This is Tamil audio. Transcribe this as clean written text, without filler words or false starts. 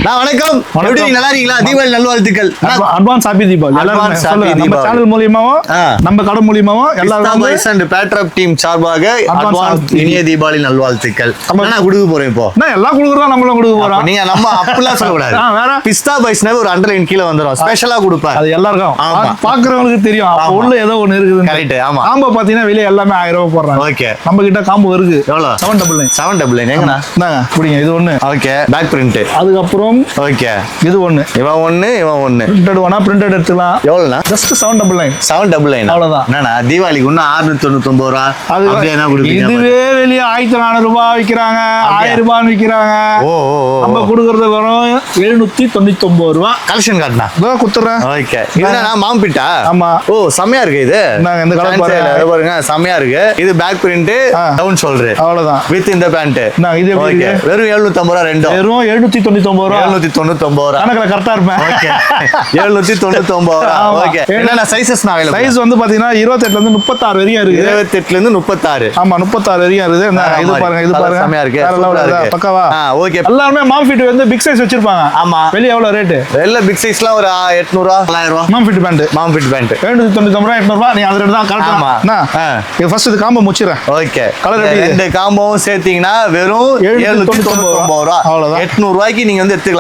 நான் வணக்கம். எப்படி நல்லா இருக்கீங்களா? தீபாவளி நல்வாழ்த்துக்கள். Advance happy Deepavali. Advance happy நம்ம தீபாவளி. சேனல் மூலமாவும் நம்ம கடை மூலமாவும் எல்லாரும் பாய்ஸ் அண்ட் பேட்ரப் டீம் சார்பாக அட்வான்ஸ் இனிய தீபாவளி நல்வாழ்த்துக்கள். நான் கொடுக்க போறேன் இப்போ. நான் எல்லாம் கொடுக்குறோம், நம்மளும் கொடுக்க போறோம். நீங்க நம்ம அப்படிலாம் சொல்ல கூடாது. வேற பிஸ்தா பாய்ஸ்னா ஒரு அண்டர்லைன் கீழ வந்துரும். ஸ்பெஷலா கொடுப்பாரு. அது எல்லாருக்கும் பாக்குறவங்களுக்கு தெரியும். அப்ப உள்ள ஏதோ ஒன்னு இருக்குது. கரெக்ட். ஆமா. காம்போ பாத்தீங்கன்னா வெளிய எல்லாமே 1000 ரூபாய் போடுறாங்க. ஓகே. நம்ம கிட்ட காம்போ இருக்கு. எவ்வளவு? 799. 799 எங்கண்ணா? இந்தாங்க புடிங்க. இது ஒண்ணு. ஓகே. Back print. அதுக்கு அப்புறம் ஓகே. இது ஒண்ணு. இவன் ஒண்ணு, இவன் ஒண்ணு. பிரிண்டட் வேணா பிரிண்டட் எடுத்துக்கலாம். எவ்வளவுனா? ஜஸ்ட் 799. 799. அவ்வளவுதான். என்னண்ணா தீபாவளிக்கு இன்னும் 699 ரூபா. அது அப்படியே என்ன கொடுப்பீங்க? இதுவே வெளிய 1400 ரூபாய் விக்கிறாங்க, 1000 ரூபாய் விக்கிறாங்க. ஓ நம்ம கொடுக்கறது வெறும் 799 ரூபாய். கலெக்ஷன் காட்டுனா இதோ குத்துறேன். ஓகே. இதுனா மாம்பிட்டா? ஆமா. ஓ செமையா இருக்கு இது. நாங்க இந்த கலர் பாருங்க செமையா இருக்கு. இது பேக் பிரிண்ட் டவுன் ஷோல்டர். அவ்வளவுதான். வித் இந்த பேண்ட். நான் இது எப்படி இருக்கு? வெறும் 750 ரூபாய் ரெண்டும். வெறும் 799 ரூபாய். 799 ரூபாய். கணக்குல கரெக்ட்டா இருப்பேன். ஓகே. 799 ரூபாய். ஓகே. என்னென்ன சைஸஸ் நான் அவைலபிள்? சைஸ் வந்து பாத்தீங்கன்னா 28 ல இருந்து 36 வரைக்கும் இருக்கு. 28 ல இருந்து 36. ஆமா 36 வரைக்கும் இருக்குது. இது பாருங்க, இது பாருங்க. செமையா இருக்கு. வேற லெவல்ல இருக்கு. பக்காவா? ஓகே. எல்லாரும் மாம் ஃபிட் வந்து பிக் சைஸ் வச்சிருப்பாங்க. ஆமா. வெளிய எவ்வளவு ரேட்? எல்லா பிக் சைஸ்லாம் ஒரு 800 ரூபாய் 900 ரூபாய். மாம் ஃபிட் பேண்ட். மாம் ஃபிட் பேண்ட் 799 ரூபாய் 800 ரூபாய். நீ அந்த ரேட் தான் கரெக்ட்டா. ஆமா. இது ஃபர்ஸ்ட் இது காம்போ முடிச்சிரேன். ஓகே. கலர் எப்படி? ரெண்டு காம்போவும் சேர்த்தீங்கன்னா வெறும் 799 ரூபாய். அவ்வளவுதான். 800 ரூபாய்க்கு நீங்க வந்து எடுத்துக்கலாம்.